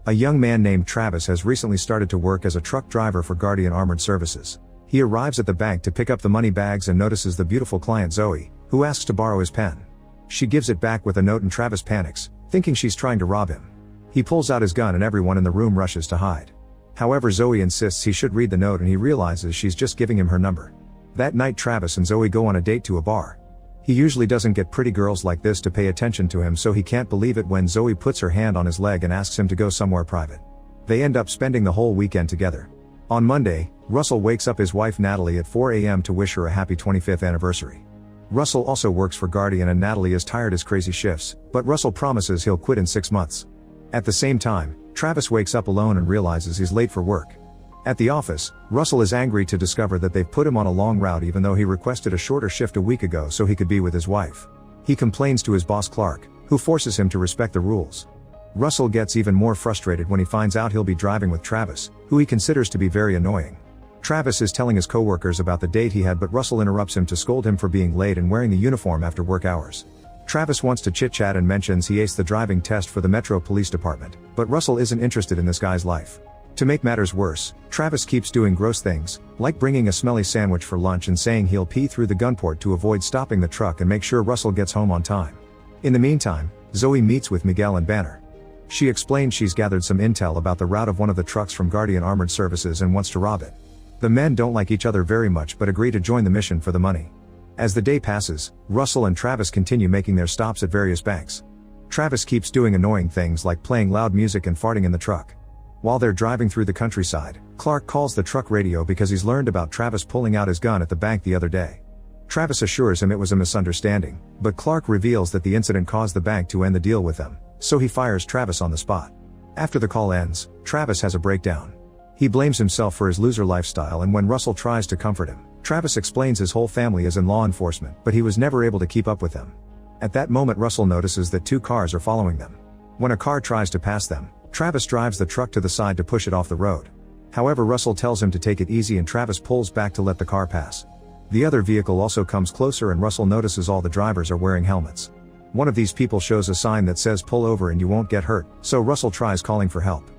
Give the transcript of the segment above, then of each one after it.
A young man named Travis has recently started to work as a truck driver for Guardian Armored Services. He arrives at the bank to pick up the money bags and notices the beautiful client Zoe, who asks to borrow his pen. She gives it back with a note and Travis panics, thinking she's trying to rob him. He pulls out his gun and everyone in the room rushes to hide. However, Zoe insists he should read the note and he realizes she's just giving him her number. That night Travis and Zoe go on a date to a bar. He usually doesn't get pretty girls like this to pay attention to him, so he can't believe it when Zoe puts her hand on his leg and asks him to go somewhere private. They end up spending the whole weekend together. On Monday, Russell wakes up his wife Natalie at 4 a.m. to wish her a happy 25th anniversary. Russell also works for Guardian and Natalie is tired as crazy shifts, but Russell promises he'll quit in 6 months. At the same time, Travis wakes up alone and realizes he's late for work. At the office, Russell is angry to discover that they've put him on a long route even though he requested a shorter shift a week ago so he could be with his wife. He complains to his boss Clark, who forces him to respect the rules. Russell gets even more frustrated when he finds out he'll be driving with Travis, who he considers to be very annoying. Travis is telling his coworkers about the date he had, but Russell interrupts him to scold him for being late and wearing the uniform after work hours. Travis wants to chit-chat and mentions he aced the driving test for the Metro Police Department, but Russell isn't interested in this guy's life. To make matters worse, Travis keeps doing gross things, like bringing a smelly sandwich for lunch and saying he'll pee through the gunport to avoid stopping the truck and make sure Russell gets home on time. In the meantime, Zoe meets with Miguel and Banner. She explains she's gathered some intel about the route of one of the trucks from Guardian Armored Services and wants to rob it. The men don't like each other very much but agree to join the mission for the money. As the day passes, Russell and Travis continue making their stops at various banks. Travis keeps doing annoying things like playing loud music and farting in the truck. While they're driving through the countryside, Clark calls the truck radio because he's learned about Travis pulling out his gun at the bank the other day. Travis assures him it was a misunderstanding, but Clark reveals that the incident caused the bank to end the deal with them, so he fires Travis on the spot. After the call ends, Travis has a breakdown. He blames himself for his loser lifestyle, and when Russell tries to comfort him, Travis explains his whole family is in law enforcement, but he was never able to keep up with them. At that moment Russell notices that 2 cars are following them. When a car tries to pass them, Travis drives the truck to the side to push it off the road. However, Russell tells him to take it easy and Travis pulls back to let the car pass. The other vehicle also comes closer and Russell notices all the drivers are wearing helmets. One of these people shows a sign that says pull over and you won't get hurt, so Russell tries calling for help.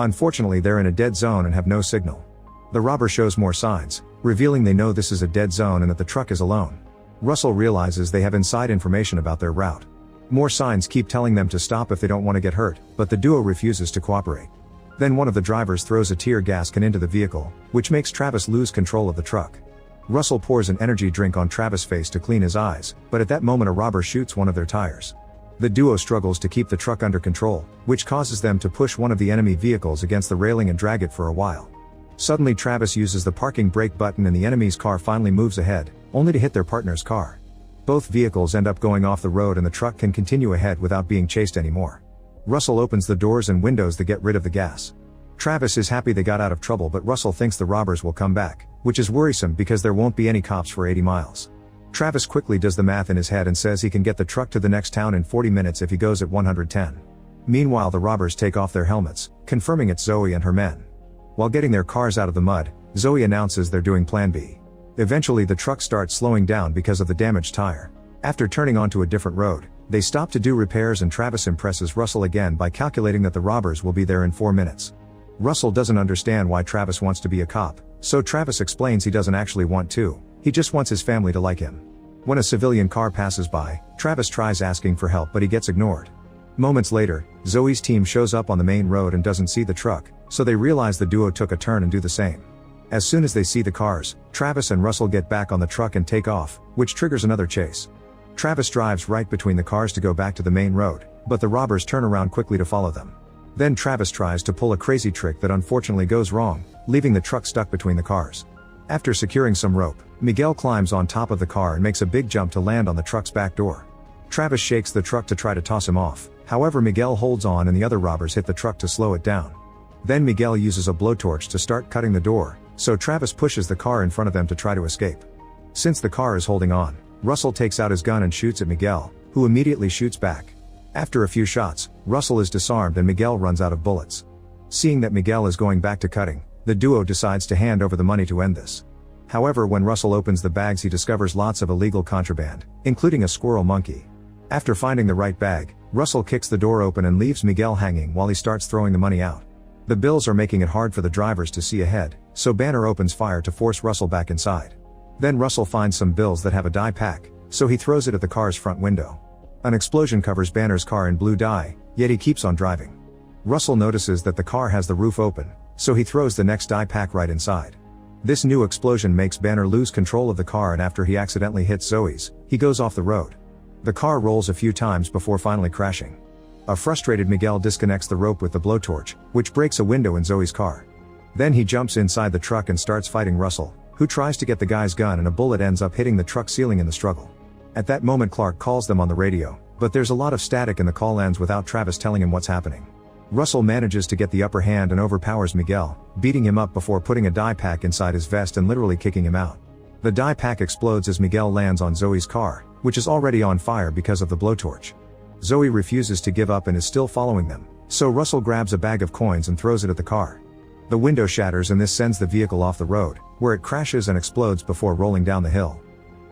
Unfortunately, they're in a dead zone and have no signal. The robber shows more signs, revealing they know this is a dead zone and that the truck is alone. Russell realizes they have inside information about their route. More signs keep telling them to stop if they don't want to get hurt, but the duo refuses to cooperate. Then one of the drivers throws a tear gas can into the vehicle, which makes Travis lose control of the truck. Russell pours an energy drink on Travis' face to clean his eyes, but at that moment a robber shoots one of their tires. The duo struggles to keep the truck under control, which causes them to push one of the enemy vehicles against the railing and drag it for a while. Suddenly Travis uses the parking brake button and the enemy's car finally moves ahead, only to hit their partner's car. Both vehicles end up going off the road and the truck can continue ahead without being chased anymore. Russell opens the doors and windows to get rid of the gas. Travis is happy they got out of trouble, but Russell thinks the robbers will come back, which is worrisome because there won't be any cops for 80 miles. Travis quickly does the math in his head and says he can get the truck to the next town in 40 minutes if he goes at 110. Meanwhile, the robbers take off their helmets, confirming it's Zoe and her men. While getting their cars out of the mud, Zoe announces they're doing Plan B. Eventually the truck starts slowing down because of the damaged tire. After turning onto a different road, they stop to do repairs and Travis impresses Russell again by calculating that the robbers will be there in 4 minutes. Russell doesn't understand why Travis wants to be a cop, so Travis explains he doesn't actually want to, he just wants his family to like him. When a civilian car passes by, Travis tries asking for help but he gets ignored. Moments later, Zoe's team shows up on the main road and doesn't see the truck, so they realize the duo took a turn and do the same. As soon as they see the cars, Travis and Russell get back on the truck and take off, which triggers another chase. Travis drives right between the cars to go back to the main road, but the robbers turn around quickly to follow them. Then Travis tries to pull a crazy trick that unfortunately goes wrong, leaving the truck stuck between the cars. After securing some rope, Miguel climbs on top of the car and makes a big jump to land on the truck's back door. Travis shakes the truck to try to toss him off, however Miguel holds on and the other robbers hit the truck to slow it down. Then Miguel uses a blowtorch to start cutting the door, so Travis pushes the car in front of them to try to escape. Since the car is holding on, Russell takes out his gun and shoots at Miguel, who immediately shoots back. After a few shots, Russell is disarmed and Miguel runs out of bullets. Seeing that Miguel is going back to cutting, the duo decides to hand over the money to end this. However, when Russell opens the bags he discovers lots of illegal contraband, including a squirrel monkey. After finding the right bag, Russell kicks the door open and leaves Miguel hanging while he starts throwing the money out. The bills are making it hard for the drivers to see ahead, so Banner opens fire to force Russell back inside. Then Russell finds some bills that have a dye pack, so he throws it at the car's front window. An explosion covers Banner's car in blue dye, yet he keeps on driving. Russell notices that the car has the roof open, so he throws the next dye pack right inside. This new explosion makes Banner lose control of the car, and after he accidentally hits Zoe's, he goes off the road. The car rolls a few times before finally crashing. A frustrated Miguel disconnects the rope with the blowtorch, which breaks a window in Zoe's car. Then he jumps inside the truck and starts fighting Russell, who tries to get the guy's gun, and a bullet ends up hitting the truck ceiling in the struggle. At that moment Clark calls them on the radio, but there's a lot of static and the call ends without Travis telling him what's happening. Russell manages to get the upper hand and overpowers Miguel, beating him up before putting a dye pack inside his vest and literally kicking him out. The dye pack explodes as Miguel lands on Zoe's car, which is already on fire because of the blowtorch. Zoe refuses to give up and is still following them, so Russell grabs a bag of coins and throws it at the car. The window shatters and this sends the vehicle off the road, where it crashes and explodes before rolling down the hill.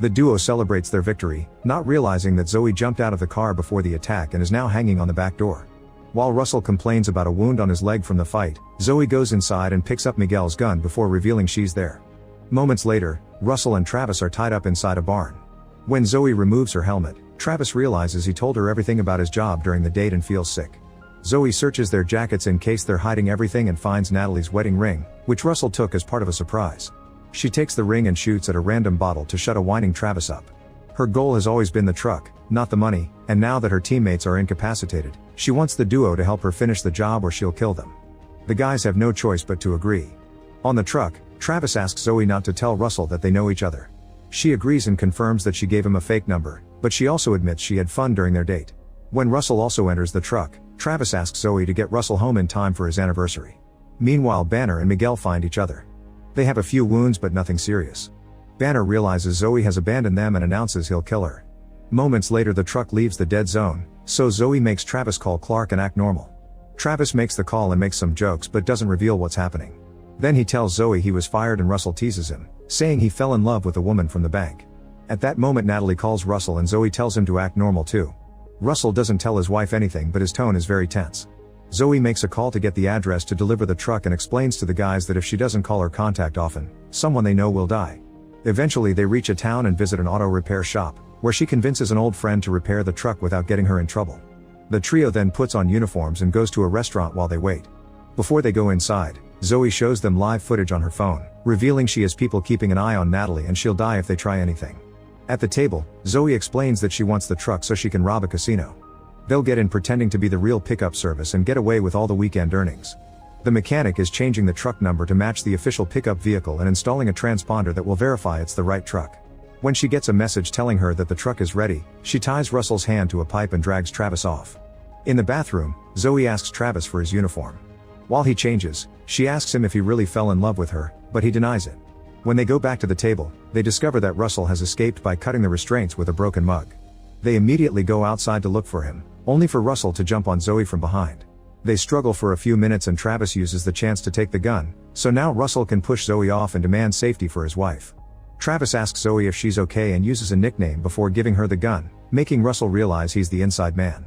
The duo celebrates their victory, not realizing that Zoe jumped out of the car before the attack and is now hanging on the back door. While Russell complains about a wound on his leg from the fight, Zoe goes inside and picks up Miguel's gun before revealing she's there. Moments later, Russell and Travis are tied up inside a barn. When Zoe removes her helmet, Travis realizes he told her everything about his job during the date and feels sick. Zoe searches their jackets in case they're hiding everything and finds Natalie's wedding ring, which Russell took as part of a surprise. She takes the ring and shoots at a random bottle to shut a whining Travis up. Her goal has always been the truck, not the money, and now that her teammates are incapacitated, she wants the duo to help her finish the job or she'll kill them. The guys have no choice but to agree. On the truck, Travis asks Zoe not to tell Russell that they know each other. She agrees and confirms that she gave him a fake number, but she also admits she had fun during their date. When Russell also enters the truck, Travis asks Zoe to get Russell home in time for his anniversary. Meanwhile, Banner and Miguel find each other. They have a few wounds but nothing serious. Banner realizes Zoe has abandoned them and announces he'll kill her. Moments later the truck leaves the dead zone, so Zoe makes Travis call Clark and act normal. Travis makes the call and makes some jokes but doesn't reveal what's happening. Then he tells Zoe he was fired and Russell teases him, saying he fell in love with a woman from the bank. At that moment Natalie calls Russell and Zoe tells him to act normal too. Russell doesn't tell his wife anything but his tone is very tense. Zoe makes a call to get the address to deliver the truck and explains to the guys that if she doesn't call or contact often, someone they know will die. Eventually they reach a town and visit an auto repair shop, where she convinces an old friend to repair the truck without getting her in trouble. The trio then puts on uniforms and goes to a restaurant while they wait. Before they go inside, Zoe shows them live footage on her phone, revealing she has people keeping an eye on Natalie and she'll die if they try anything. At the table, Zoe explains that she wants the truck so she can rob a casino. They'll get in pretending to be the real pickup service and get away with all the weekend earnings. The mechanic is changing the truck number to match the official pickup vehicle and installing a transponder that will verify it's the right truck. When she gets a message telling her that the truck is ready, she ties Russell's hand to a pipe and drags Travis off. In the bathroom, Zoe asks Travis for his uniform. While he changes, she asks him if he really fell in love with her, but he denies it. When they go back to the table, they discover that Russell has escaped by cutting the restraints with a broken mug. They immediately go outside to look for him, only for Russell to jump on Zoe from behind. They struggle for a few minutes and Travis uses the chance to take the gun, so now Russell can push Zoe off and demand safety for his wife. Travis asks Zoe if she's okay and uses a nickname before giving her the gun, making Russell realize he's the inside man.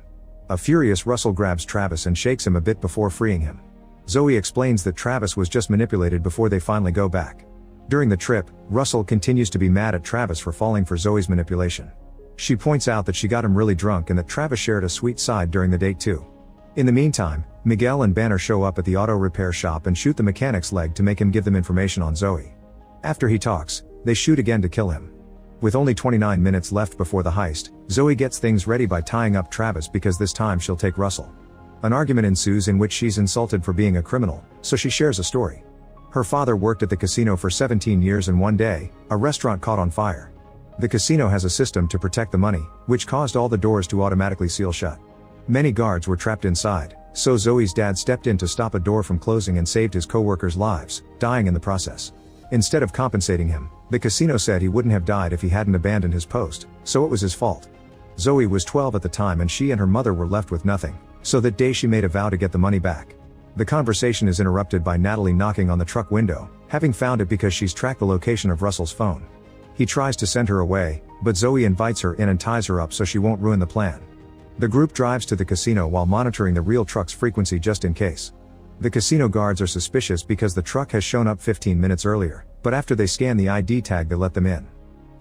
A furious Russell grabs Travis and shakes him a bit before freeing him. Zoe explains that Travis was just manipulated before they finally go back. During the trip, Russell continues to be mad at Travis for falling for Zoe's manipulation. She points out that she got him really drunk and that Travis shared a sweet side during the date too. In the meantime, Miguel and Banner show up at the auto repair shop and shoot the mechanic's leg to make him give them information on Zoe. After he talks, they shoot again to kill him. With only 29 minutes left before the heist, Zoe gets things ready by tying up Travis because this time she'll take Russell. An argument ensues in which she's insulted for being a criminal, so she shares a story. Her father worked at the casino for 17 years and one day, a restaurant caught on fire. The casino has a system to protect the money, which caused all the doors to automatically seal shut. Many guards were trapped inside, so Zoe's dad stepped in to stop a door from closing and saved his co-workers' lives, dying in the process. Instead of compensating him, the casino said he wouldn't have died if he hadn't abandoned his post, so it was his fault. Zoe was 12 at the time and she and her mother were left with nothing, so that day she made a vow to get the money back. The conversation is interrupted by Natalie knocking on the truck window, having found it because she's tracked the location of Russell's phone. He tries to send her away, but Zoe invites her in and ties her up so she won't ruin the plan. The group drives to the casino while monitoring the real truck's frequency just in case. The casino guards are suspicious because the truck has shown up 15 minutes earlier, but after they scan the ID tag they let them in.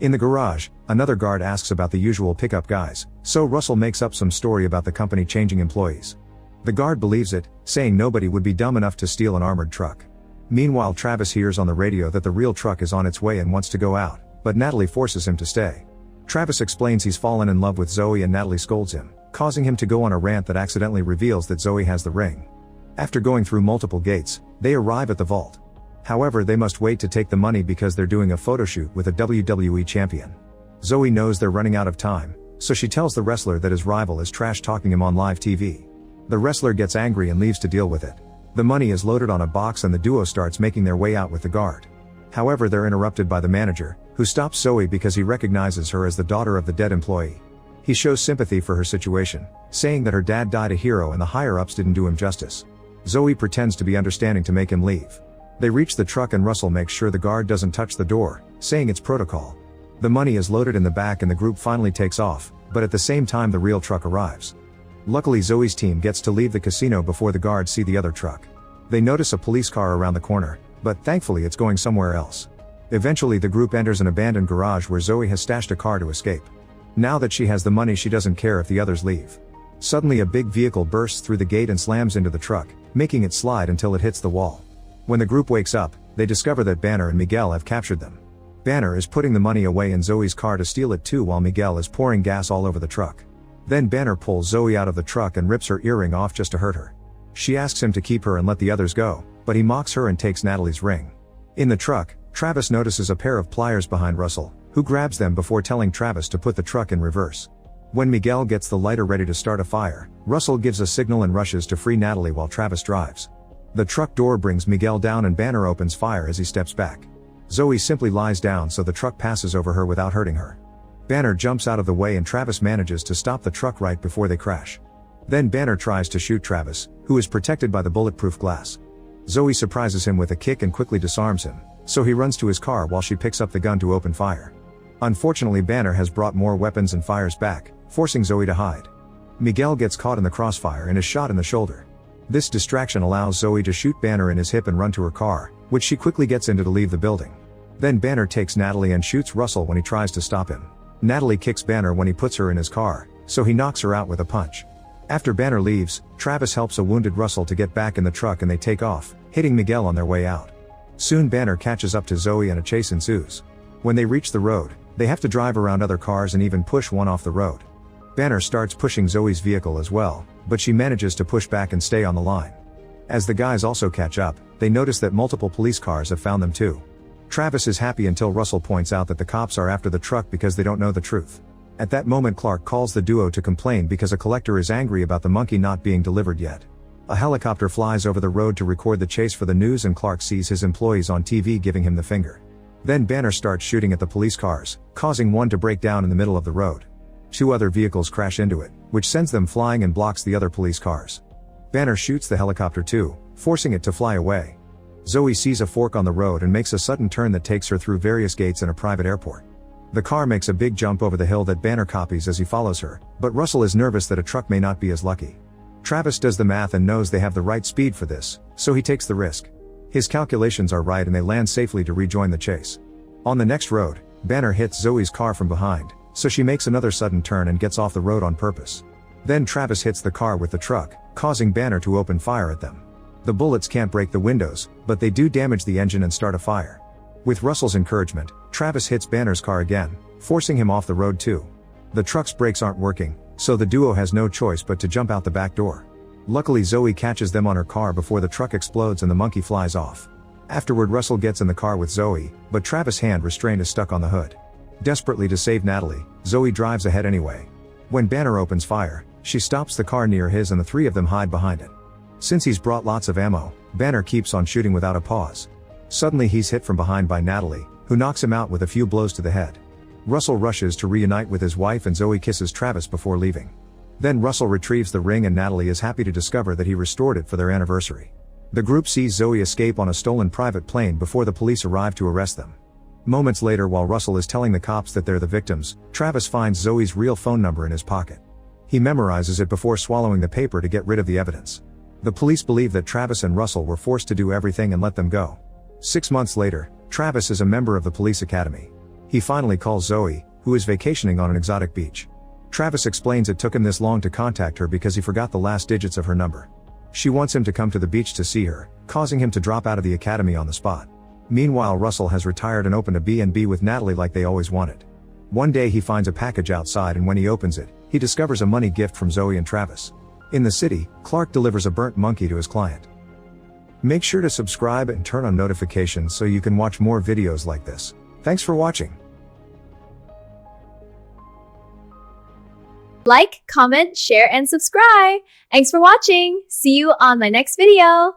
In the garage, another guard asks about the usual pickup guys, so Russell makes up some story about the company changing employees. The guard believes it, saying nobody would be dumb enough to steal an armored truck. Meanwhile, Travis hears on the radio that the real truck is on its way and wants to go out, but Natalie forces him to stay. Travis explains he's fallen in love with Zoe and Natalie scolds him, causing him to go on a rant that accidentally reveals that Zoe has the ring. After going through multiple gates, they arrive at the vault. However, they must wait to take the money because they're doing a photo shoot with a WWE champion. Zoe knows they're running out of time, so she tells the wrestler that his rival is trash-talking him on live TV. The wrestler gets angry and leaves to deal with it. The money is loaded on a box and the duo starts making their way out with the guard. However, they're interrupted by the manager, who stops Zoe because he recognizes her as the daughter of the dead employee. He shows sympathy for her situation, saying that her dad died a hero and the higher-ups didn't do him justice. Zoe pretends to be understanding to make him leave. They reach the truck and Russell makes sure the guard doesn't touch the door, saying it's protocol. The money is loaded in the back and the group finally takes off, but at the same time the real truck arrives. Luckily, Zoe's team gets to leave the casino before the guards see the other truck. They notice a police car around the corner, but thankfully it's going somewhere else. Eventually the group enters an abandoned garage where Zoe has stashed a car to escape. Now that she has the money, she doesn't care if the others leave. Suddenly a big vehicle bursts through the gate and slams into the truck, making it slide until it hits the wall. When the group wakes up, they discover that Banner and Miguel have captured them. Banner is putting the money away in Zoe's car to steal it too, while Miguel is pouring gas all over the truck. Then Banner pulls Zoe out of the truck and rips her earring off just to hurt her. She asks him to keep her and let the others go, but he mocks her and takes Natalie's ring. In the truck, Travis notices a pair of pliers behind Russell, who grabs them before telling Travis to put the truck in reverse. When Miguel gets the lighter ready to start a fire, Russell gives a signal and rushes to free Natalie while Travis drives. The truck door brings Miguel down and Banner opens fire as he steps back. Zoe simply lies down so the truck passes over her without hurting her. Banner jumps out of the way and Travis manages to stop the truck right before they crash. Then Banner tries to shoot Travis, who is protected by the bulletproof glass. Zoe surprises him with a kick and quickly disarms him, so he runs to his car while she picks up the gun to open fire. Unfortunately, Banner has brought more weapons and fires back, forcing Zoe to hide. Miguel gets caught in the crossfire and is shot in the shoulder. This distraction allows Zoe to shoot Banner in his hip and run to her car, which she quickly gets into to leave the building. Then Banner takes Natalie and shoots Russell when he tries to stop him. Natalie kicks Banner when he puts her in his car, so he knocks her out with a punch. After Banner leaves, Travis helps a wounded Russell to get back in the truck and they take off, hitting Miguel on their way out. Soon Banner catches up to Zoe and a chase ensues. When they reach the road, they have to drive around other cars and even push one off the road. Banner starts pushing Zoe's vehicle as well, but she manages to push back and stay on the line. As the guys also catch up, they notice that multiple police cars have found them too. Travis is happy until Russell points out that the cops are after the truck because they don't know the truth. At that moment, Clark calls the duo to complain because a collector is angry about the monkey not being delivered yet. A helicopter flies over the road to record the chase for the news and Clark sees his employees on TV giving him the finger. Then Banner starts shooting at the police cars, causing one to break down in the middle of the road. Two other vehicles crash into it, which sends them flying and blocks the other police cars. Banner shoots the helicopter too, forcing it to fly away. Zoe sees a fork on the road and makes a sudden turn that takes her through various gates in a private airport. The car makes a big jump over the hill that Banner copies as he follows her, but Russell is nervous that a truck may not be as lucky. Travis does the math and knows they have the right speed for this, so he takes the risk. His calculations are right and they land safely to rejoin the chase. On the next road, Banner hits Zoe's car from behind, so she makes another sudden turn and gets off the road on purpose. Then Travis hits the car with the truck, causing Banner to open fire at them. The bullets can't break the windows, but they do damage the engine and start a fire. With Russell's encouragement, Travis hits Banner's car again, forcing him off the road too. The truck's brakes aren't working, so the duo has no choice but to jump out the back door. Luckily, Zoe catches them on her car before the truck explodes and the monkey flies off. Afterward, Russell gets in the car with Zoe, but Travis' hand restraint is stuck on the hood. Desperately to save Natalie, Zoe drives ahead anyway. When Banner opens fire, she stops the car near his and the three of them hide behind it. Since he's brought lots of ammo, Banner keeps on shooting without a pause. Suddenly he's hit from behind by Natalie, who knocks him out with a few blows to the head. Russell rushes to reunite with his wife and Zoe kisses Travis before leaving. Then Russell retrieves the ring and Natalie is happy to discover that he restored it for their anniversary. The group sees Zoe escape on a stolen private plane before the police arrive to arrest them. Moments later, while Russell is telling the cops that they're the victims, Travis finds Zoe's real phone number in his pocket. He memorizes it before swallowing the paper to get rid of the evidence. The police believe that Travis and Russell were forced to do everything and let them go. 6 months later, Travis is a member of the police academy. He finally calls Zoe, who is vacationing on an exotic beach. Travis explains it took him this long to contact her because he forgot the last digits of her number. She wants him to come to the beach to see her, causing him to drop out of the academy on the spot. Meanwhile, Russell has retired and opened a B&B with Natalie like they always wanted. One day he finds a package outside, and when he opens it, he discovers a money gift from Zoe and Travis. In the city, Clark delivers a burnt monkey to his client. Make sure to subscribe and turn on notifications so you can watch more videos like this. Thanks for watching. Like, comment, share, and subscribe. Thanks for watching. See you on my next video.